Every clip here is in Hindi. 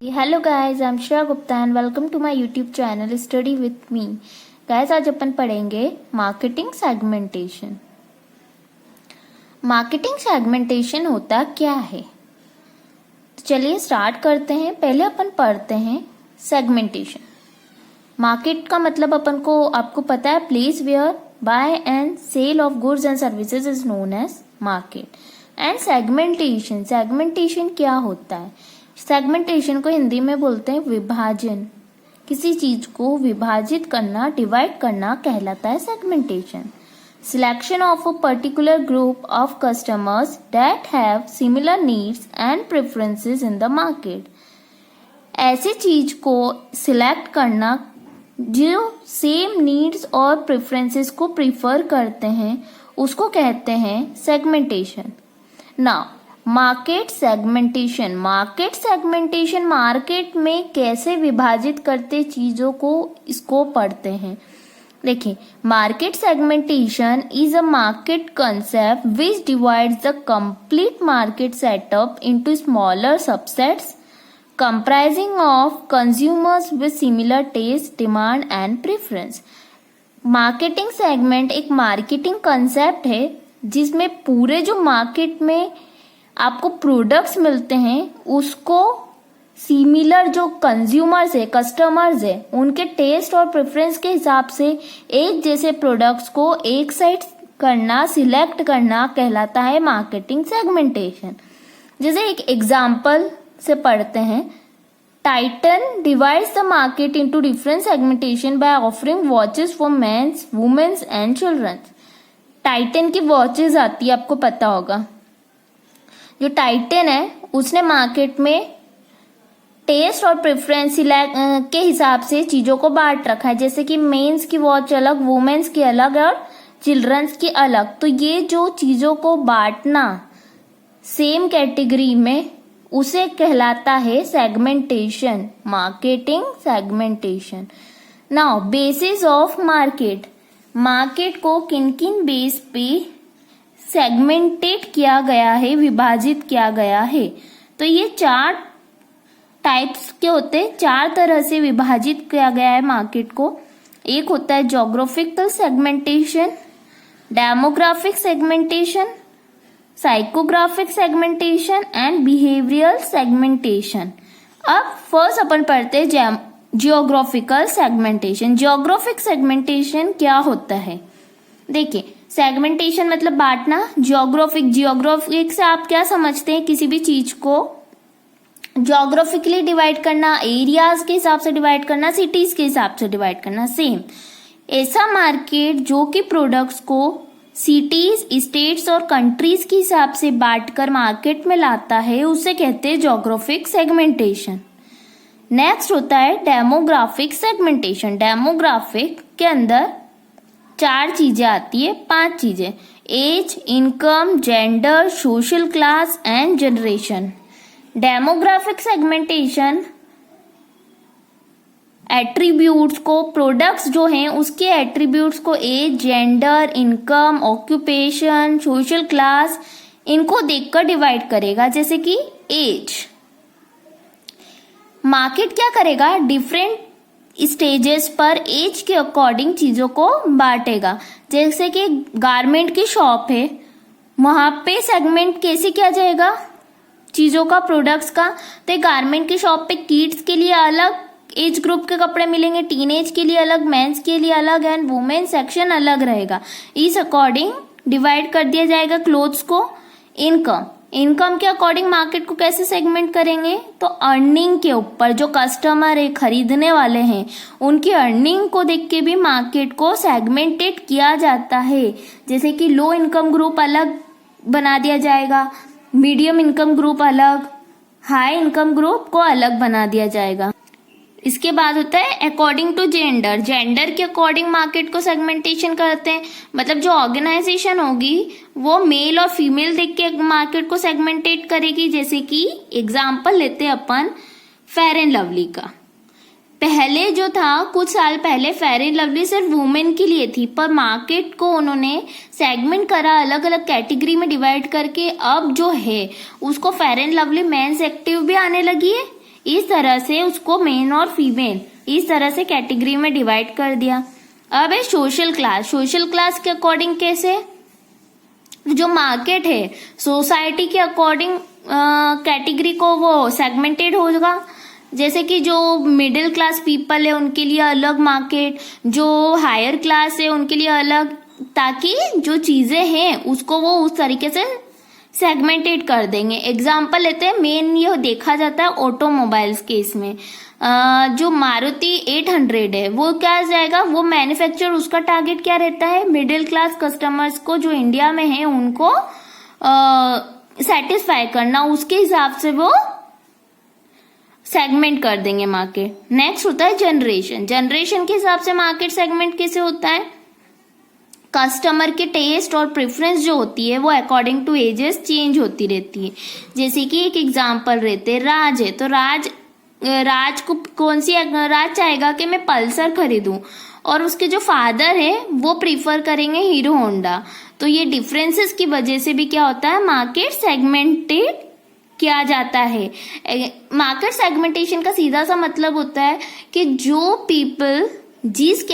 Hello guys, I am Shreya Gupta and welcome to my YouTube channel study with me. Guys, आज अपन पढ़ेंगे मार्केटिंग सेगमेंटेशन। मार्केटिंग सेगमेंटेशन होता क्या है, तो चलिए स्टार्ट करते हैं। पहले अपन पढ़ते हैं सेगमेंटेशन। मार्केट का मतलब आपको पता है, place where buy and sell of goods and services is known as market. And segmentation क्या होता है? सेगमेंटेशन को हिंदी में बोलते हैं विभाजन। किसी चीज को विभाजित करना, डिवाइड करना कहलाता है segmentation. Selection of a particular group of customers that have similar needs and preferences in the market. ऐसी चीज को सिलेक्ट करना जो सेम नीड्स और प्रेफरेंसेस को प्रीफर करते हैं, उसको कहते हैं segmentation. Now market segmentation market में कैसे विभाजित करते चीजों को, इसको पढ़ते हैं। देखिए, market segmentation is a market concept which divides the complete market setup into smaller subsets comprising of consumers with similar taste, demand and preference। Marketing segment एक मार्केटिंग कंसेप्ट है जिसमें पूरे जो मार्केट में आपको प्रोडक्ट्स मिलते हैं उसको सिमिलर जो कंज्यूमर्स है, कस्टमर्स है, उनके टेस्ट और प्रेफरेंस के हिसाब से एक जैसे प्रोडक्ट्स को एक साइड करना, सिलेक्ट करना कहलाता है मार्केटिंग सेगमेंटेशन। जैसे एक एग्जाम्पल से पढ़ते हैं, Titan divides the market into different segmentation by offering watches for men's, women's and children's. Titan की वॉचेस आती है, आपको पता होगा। जो टाइटन है उसने मार्केट में टेस्ट और प्रेफरेंस के हिसाब से चीजों को बांट रखा है, जैसे कि मेंस की वॉच अलग, वुमेन्स की अलग और चिल्ड्रंस की अलग। तो ये जो चीजों को बांटना सेम कैटेगरी में, उसे कहलाता है segmentation, marketing segmentation. Now basis of market को किन किन बेस पे सेगमेंटेट किया गया है, विभाजित किया गया है, तो ये 4 टाइप्स के होते हैं। 4 तरह से विभाजित किया गया है मार्केट को। एक होता है geographical segmentation, demographic segmentation, psychographic segmentation and behavioural segmentation. अब फर्स्ट अपन पढ़ते हैं जियोग्राफिकल सेगमेंटेशन। जियोग्राफिक सेगमेंटेशन क्या होता है? देखिए, सेगमेंटेशन मतलब बांटना। जियोग्राफिक से आप क्या समझते हैं? किसी भी चीज को जियोग्राफिकली डिवाइड करना, एरियाज के हिसाब से डिवाइड करना, सिटीज के हिसाब से डिवाइड करना। सेम ऐसा मार्केट जो कि प्रोडक्ट्स को सिटीज, स्टेट्स और कंट्रीज के हिसाब से बांटकर मार्केट में लाता है, उसे कहते हैं ज्योग्राफिक सेगमेंटेशन। नेक्स्ट होता है डेमोग्राफिक सेगमेंटेशन। डेमोग्राफिक के अंदर 4 चीजें आती है, 5 चीजें: age, income, gender, social class and generation. Demographic segmentation attributes को, प्रोडक्ट्स जो हैं उसके एट्रीब्यूट्स को age, gender, income, occupation, social class, इनको देखकर डिवाइड करेगा। जैसे कि एज, मार्केट क्या करेगा? डिफरेंट स्टेजेस पर एज के अकॉर्डिंग चीजों को बांटेगा। जैसे कि गारमेंट की शॉप है, वहां पे सेगमेंट कैसे किया जाएगा चीजों का, प्रोडक्ट्स का? तो गारमेंट की शॉप पे किड्स के लिए अलग एज ग्रुप के कपड़े मिलेंगे, टीनेज के लिए अलग, मेंस के लिए अलग एंड वुमेन सेक्शन अलग रहेगा। इस अकॉर्डिंग डिवाइड कर दिया जाएगा क्लोथ्स को। इनकम के अकॉर्डिंग मार्केट को कैसे सेगमेंट करेंगे? तो अर्निंग के ऊपर, जो कस्टमर है, खरीदने वाले हैं, उनकी अर्निंग को देख के भी मार्केट को सेगमेंटेड किया जाता है। जैसे कि लो इनकम ग्रुप अलग बना दिया जाएगा, मीडियम इनकम ग्रुप अलग, हाई इनकम ग्रुप को अलग बना दिया जाएगा। इसके बाद होता है अकॉर्डिंग टू जेंडर। जेंडर के अकॉर्डिंग मार्केट को सेगमेंटेशन करते हैं। मतलब जो ऑर्गेनाइजेशन होगी वो मेल और फीमेल देख के मार्केट को सेगमेंटेट करेगी। जैसे कि एग्जांपल लेते हैं अपन फेयर एंड लवली का। पहले जो था, कुछ साल पहले फेयर एंड लवली सिर्फ वुमेन के लिए थी, पर मार्केट को उन्होंने सेगमेंट करा, अलग अलग कैटेगरी में डिवाइड करके अब जो है उसको Fair and Lovely Men's Active भी आने लगी है, इस तरह से उसको मेन और फीमेल इस तरह से कैटेगरी में डिवाइड कर दिया। अब है सोशल क्लास के अकॉर्डिंग कैसे, जो मार्केट है सोसाइटी के अकॉर्डिंग कैटेगरी को वो सेगमेंटेड होगा। जैसे कि जो मिडिल क्लास पीपल है उनके लिए अलग मार्केट, जो हायर क्लास है उनके लिए अलग, ताकि जो चीजें हैं उसको वो उस तरीके से सेगमेंटेड कर देंगे। एग्जाम्पल लेते हैं, मेन ये देखा जाता है ऑटोमोबाइल्स केस में। जो मारुति 800 है वो क्या जाएगा, वो मैन्युफैक्चर उसका टारगेट क्या रहता है, मिडिल क्लास कस्टमर्स को जो इंडिया में है उनको सेटिस्फाई करना, उसके हिसाब से वो सेगमेंट कर देंगे मार्केट। नेक्स्ट होता है जनरेशन के हिसाब से मार्केट सेगमेंट कैसे होता है, कस्टमर के टेस्ट और प्रेफरेंस जो होती है वो अकॉर्डिंग टू एजेस चेंज होती रहती है। जैसे कि एक एग्जांपल रहते हैं, राज है तो राज को कौन सी राज चाहेगा कि मैं पल्सर खरीदूं, और उसके जो फादर है वो प्रीफर करेंगे हीरो होंडा। तो ये डिफरेंसेस की वजह से भी क्या होता है, मार्केट सेगमेंटेड किया जाता है। मार्केट सेगमेंटेशन का सीधा सा मतलब होता है कि जो पीपल जिस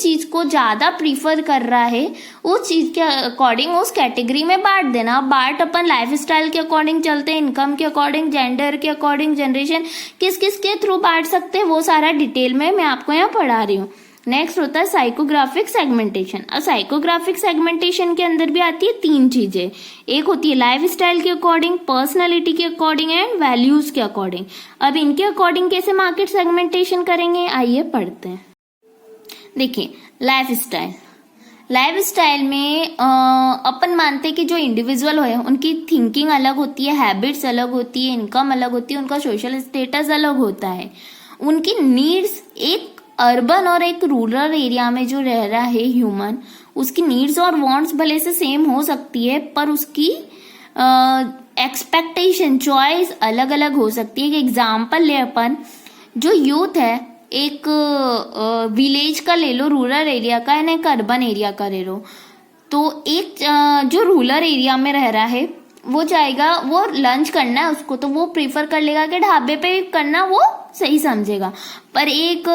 चीज को ज्यादा प्रीफर कर रहा है उस चीज के अकॉर्डिंग उस कैटेगरी में बांट देना। बांट अपन लाइफ स्टाइल के अकॉर्डिंग चलते हैं, इनकम के अकॉर्डिंग, जेंडर के अकॉर्डिंग, जनरेशन, किस किस के थ्रू बांट सकते हैं वो सारा डिटेल में मैं आपको यहाँ पढ़ा रही हूँ। नेक्स्ट होता है साइकोग्राफिक सेगमेंटेशन। अब साइकोग्राफिक सेगमेंटेशन के अंदर भी आती है 3 चीजें, एक होती है लाइफ स्टाइल के अकॉर्डिंग, पर्सनैलिटी के अकॉर्डिंग एंड वैल्यूज के अकॉर्डिंग। अब इनके अकॉर्डिंग कैसे मार्केट सेगमेंटेशन करेंगे, आइए पढ़ते हैं। देखिए लाइफ स्टाइल में अपन मानते हैं कि जो इंडिविजुअल है उनकी थिंकिंग अलग होती है, हैबिट्स अलग होती है, इनकम अलग होती है, उनका सोशल स्टेटस अलग होता है, उनकी नीड्स एक अर्बन और एक रूरल एरिया में जो रह रहा है ह्यूमन, उसकी नीड्स और वांट्स भले से सेम हो सकती है पर उसकी एक्सपेक्टेशन चॉइस अलग अलग हो सकती है। एक एग्जाम्पल ले अपन, जो यूथ है एक विलेज का ले लो, रूरल एरिया का है ना, एक अर्बन एरिया का ले लो। तो एक जो रूरल एरिया में रह रहा है वो चाहेगा, वो लंच करना है उसको तो वो प्रीफर कर लेगा कि ढाबे पे करना, वो सही समझेगा। पर एक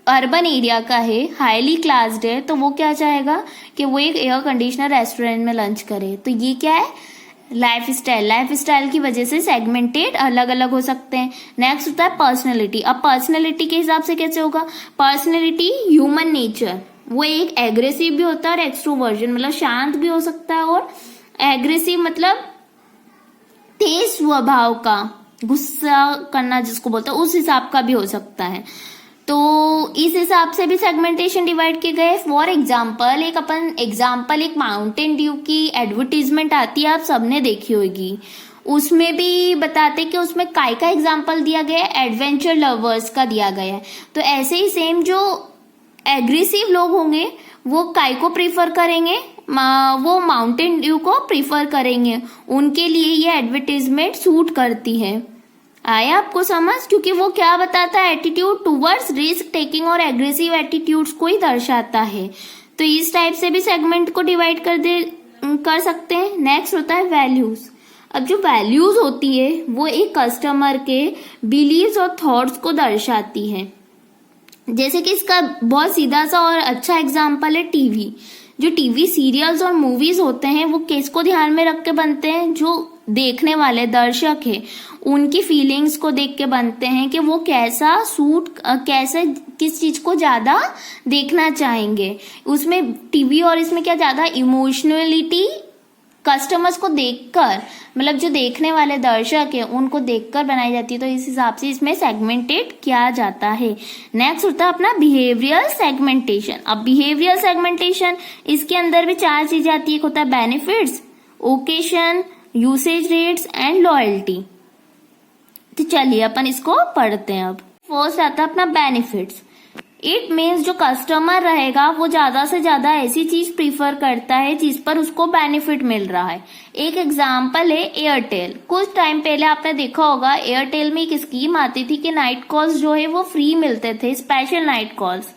अर्बन एरिया का है, हाईली क्लास्ड है, तो वो क्या चाहेगा कि वो एक एयर कंडीशनर रेस्टोरेंट में लंच करे। तो ये क्या है, लाइफ स्टाइल की वजह से सेगमेंटेड अलग अलग हो सकते हैं। नेक्स्ट होता है पर्सनैलिटी। अब पर्सनैलिटी के हिसाब से कैसे होगा, पर्सनैलिटी ह्यूमन नेचर, वो एक एग्रेसिव भी होता है और एक्सट्रोवर्जन मतलब शांत भी हो सकता है, और एग्रेसिव मतलब तेज स्वभाव का, गुस्सा करना जिसको बोलते हैं, उस हिसाब का भी हो सकता है। तो इस हिसाब से भी सेगमेंटेशन डिवाइड किए गए। फॉर एग्जाम्पल एक माउंटेन ड्यू की एडवर्टीजमेंट आती है, आप सबने देखी होगी, उसमें भी बताते कि उसमें काय का एग्जाम्पल दिया गया है, एडवेंचर लवर्स का दिया गया है। तो ऐसे ही सेम जो एग्रेसिव लोग होंगे वो काय को प्रीफर करेंगे, वो माउंटेन ड्यू को प्रीफर करेंगे, उनके लिए ये एडवर्टीजमेंट सूट करती है। आया आपको समझ, क्योंकि वो क्या बताता है, एटीट्यूड टुवर्ड्स रिस्क टेकिंग और एग्रेसिव एटीट्यूड्स को ही दर्शाता है। तो इस टाइप से भी सेगमेंट को डिवाइड कर सकते हैं। नेक्स्ट होता है वैल्यूज। अब जो वैल्यूज होती है वो एक कस्टमर के बिलीव्स और थॉट्स को दर्शाती है। जैसे कि इसका बहुत सीधा सा और अच्छा एग्जाम्पल है टीवी। जो टीवी सीरियल्स और मूवीज होते हैं वो किसको ध्यान में रख के बनते हैं, जो देखने वाले दर्शक है उनकी फीलिंग्स को देख के बनते हैं कि वो कैसे किस चीज को ज्यादा देखना चाहेंगे। उसमें टीवी और इसमें क्या ज्यादा इमोशनलिटी कस्टमर्स को देखकर, मतलब जो देखने वाले दर्शक है उनको देखकर बनाई जाती है। तो इस हिसाब से इसमें सेगमेंटेड किया जाता है। नेक्स्ट होता है अपना बिहेवियरल सेगमेंटेशन। अब बिहेवियरल सेगमेंटेशन इसके अंदर भी 4 चीजें आती है। एक होता है benefits, occasion, usage rates and loyalty. तो चलिए अपन इसको पढ़ते हैं। अब फर्स्ट आता है अपना बेनिफिट्स। इट मीन्स जो कस्टमर रहेगा वो ज्यादा से ज्यादा ऐसी चीज प्रीफर करता है जिस पर उसको बेनिफिट मिल रहा है। एक एग्जांपल है एयरटेल। कुछ टाइम पहले आपने देखा होगा एयरटेल में एक स्कीम आती थी कि नाइट कॉल्स जो है वो फ्री मिलते थे, स्पेशल नाइट कॉल्स।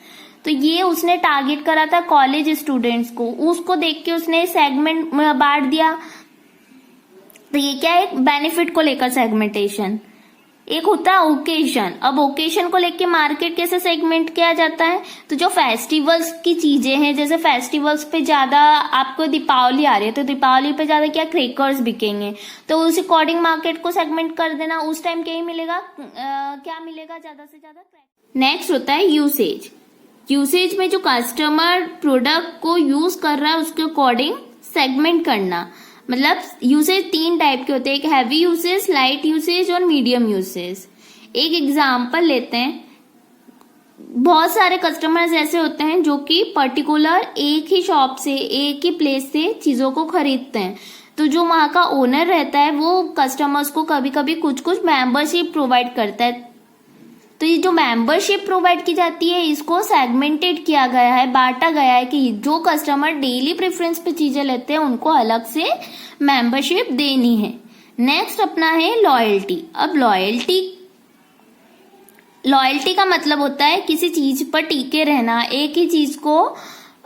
तो ये उसने टारगेट करा था कॉलेज स्टूडेंट्स को, उसको देख के उसने सेगमेंट में बांट दिया। तो ये क्या है, बेनिफिट को लेकर सेगमेंटेशन। एक होता है ओकेशन। अब ओकेशन को लेके मार्केट कैसे सेगमेंट किया जाता है, तो जो फेस्टिवल्स की चीजें हैं, जैसे फेस्टिवल्स पे ज्यादा आपको दीपावली आ रही है तो दीपावली पे ज्यादा क्या क्रेकर्स बिकेंगे, तो उस अकॉर्डिंग मार्केट को सेगमेंट कर देना। उस टाइम क्या ही मिलेगा, क्या मिलेगा, ज्यादा से ज्यादा। नेक्स्ट होता है यूसेज। यूसेज में जो कस्टमर प्रोडक्ट को यूज कर रहा है उसके अकॉर्डिंग सेगमेंट करना। मतलब यूसेज 3 टाइप के होते हैं, एक हैवी यूसेज, लाइट यूसेज और मीडियम यूसेज। एक एग्जांपल लेते हैं, बहुत सारे कस्टमर्स ऐसे होते हैं जो कि पर्टिकुलर एक ही शॉप से, एक ही प्लेस से चीजों को खरीदते हैं, तो जो वहां का ओनर रहता है वो कस्टमर्स को कभी कभी कुछ कुछ मेंबरशिप प्रोवाइड करता है। तो ये जो मेंबरशिप प्रोवाइड की जाती है इसको सेगमेंटेड किया गया है, बांटा गया है कि जो कस्टमर डेली प्रेफरेंस पे चीजें लेते हैं उनको अलग से मेंबरशिप देनी है। नेक्स्ट अपना है लॉयल्टी। अब लॉयल्टी का मतलब होता है किसी चीज पर टिके रहना, एक ही चीज को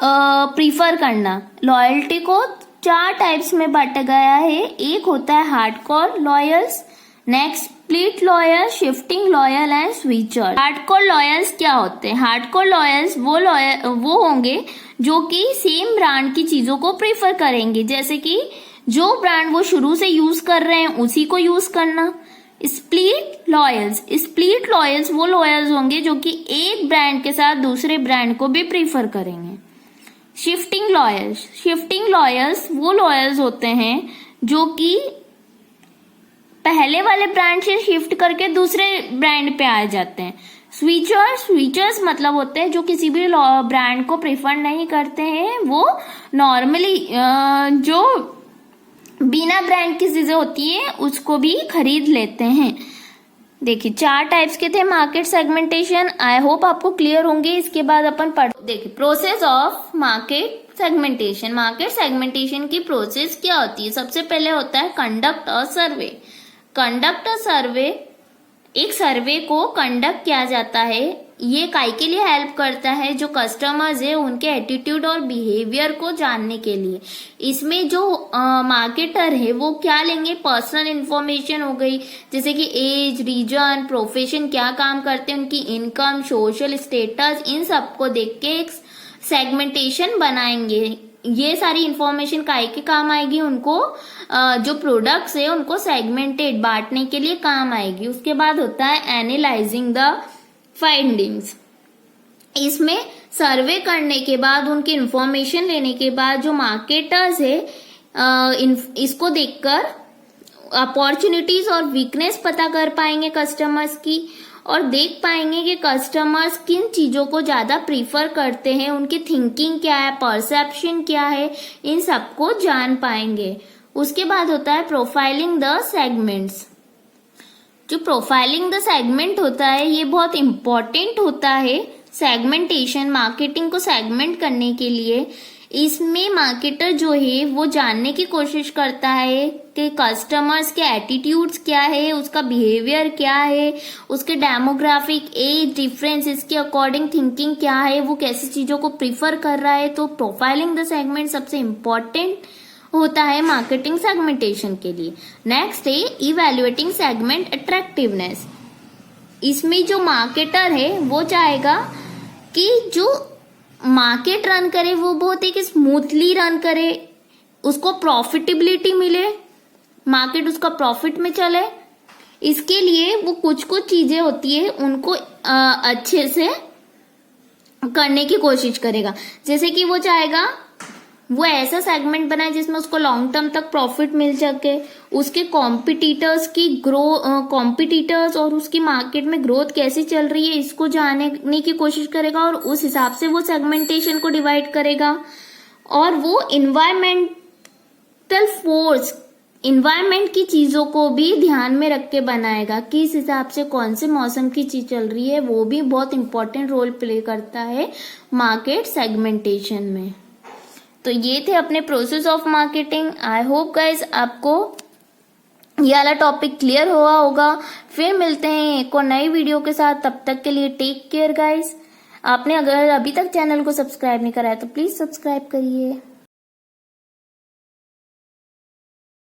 प्रीफर करना। लॉयल्टी को 4 टाइप्स में बांटा गया है। एक होता है hardcore loyals, next split loyal, shifting loyal and switcher. Hardcore loyals क्या होते हैं? हार्डकोर लॉयल्स वो होंगे जो कि सेम ब्रांड की चीजों को प्रेफर करेंगे, जैसे कि जो ब्रांड वो शुरू से यूज कर रहे हैं उसी को यूज करना। स्प्लिट लॉयल्स वो लॉयल्स होंगे जो कि एक ब्रांड के साथ दूसरे ब्रांड को भी प्रेफर करेंगे। शिफ्टिंग लॉयल्स वो लॉयल्स होते हैं जो कि पहले वाले ब्रांड से शिफ्ट करके दूसरे ब्रांड पे आ जाते हैं। स्विचर्स मतलब होते हैं जो किसी भी ब्रांड को प्रेफर नहीं करते हैं, वो नॉर्मली जो बिना ब्रांड की चीजें होती है उसको भी खरीद लेते हैं। देखिए 4 टाइप्स के थे मार्केट सेगमेंटेशन। आई होप आपको क्लियर होंगे। इसके बाद अपन देखिए process of market segmentation. Market segmentation की प्रोसेस क्या होती है? सबसे पहले होता है conduct a survey. Conduct a सर्वे, एक सर्वे को कंडक्ट किया जाता है। ये काई के लिए हेल्प करता है? जो कस्टमर्स है उनके एटीट्यूड और बिहेवियर को जानने के लिए। इसमें जो मार्केटर है वो क्या लेंगे? पर्सनल इंफॉर्मेशन हो गई, जैसे कि एज, रीजन, प्रोफेशन, क्या काम करते हैं, उनकी इनकम, सोशल स्टेटस, इन सबको देख के एक सेगमेंटेशन बनाएंगे। ये सारी इंफॉर्मेशन काहे के काम आएगी? उनको जो प्रोडक्ट्स है उनको सेगमेंटेड बांटने के लिए काम आएगी। उसके बाद होता है एनालाइजिंग द फाइंडिंग्स। इसमें सर्वे करने के बाद, उनकी इंफॉर्मेशन लेने के बाद जो मार्केटर्स है इसको देखकर अपॉर्चुनिटीज और वीकनेस पता कर पाएंगे कस्टमर्स की, और देख पाएंगे कि कस्टमर्स किन चीजों को ज्यादा प्रीफर करते हैं, उनकी थिंकिंग क्या है, परसेप्शन क्या है, इन सबको जान पाएंगे। उसके बाद होता है प्रोफाइलिंग द सेगमेंट्स। जो प्रोफाइलिंग द सेगमेंट होता है ये बहुत इंपॉर्टेंट होता है सेगमेंटेशन, मार्केटिंग को सेगमेंट करने के लिए। इसमें मार्केटर जो है वो जानने की कोशिश करता है कि कस्टमर्स के एटीट्यूड्स क्या है, उसका बिहेवियर क्या है, उसके डेमोग्राफिक, एज डिफरेंस, इसके अकॉर्डिंग थिंकिंग क्या है, वो कैसी चीजों को प्रीफर कर रहा है। तो प्रोफाइलिंग द सेगमेंट सबसे इम्पोर्टेंट होता है मार्केटिंग सेगमेंटेशन के लिए। नेक्स्ट है इवैल्यूएटिंग सेगमेंट अट्रैक्टिवनेस। इसमें जो मार्केटर है वो चाहेगा कि जो मार्केट रन करे वो बहुत एक स्मूथली रन करे, उसको प्रॉफिटेबिलिटी मिले, मार्केट उसका प्रॉफिट में चले। इसके लिए वो कुछ चीजें होती है उनको अच्छे से करने की कोशिश करेगा। जैसे कि वो चाहेगा वो ऐसा सेगमेंट बनाए जिसमें उसको लॉन्ग टर्म तक प्रॉफिट मिल सके, उसके कॉम्पिटिटर्स और उसकी मार्केट में ग्रोथ कैसी चल रही है इसको जानने की कोशिश करेगा, और उस हिसाब से वो सेगमेंटेशन को डिवाइड करेगा। और वो इन्वायरमेंटल फोर्स, इन्वायरमेंट की चीजों को भी ध्यान में रख के बनाएगा कि इस हिसाब से कौन से मौसम की चीज चल रही है, वो भी बहुत इंपॉर्टेंट रोल प्ले करता है मार्केट सेगमेंटेशन में। तो ये थे अपने process of marketing. I hope guys आपको ये वाला टॉपिक क्लियर हुआ होगा। फिर मिलते हैं एक और नई वीडियो के साथ, तब तक के लिए टेक केयर गाइज। आपने अगर अभी तक चैनल को सब्सक्राइब नहीं करा है तो प्लीज सब्सक्राइब करिए।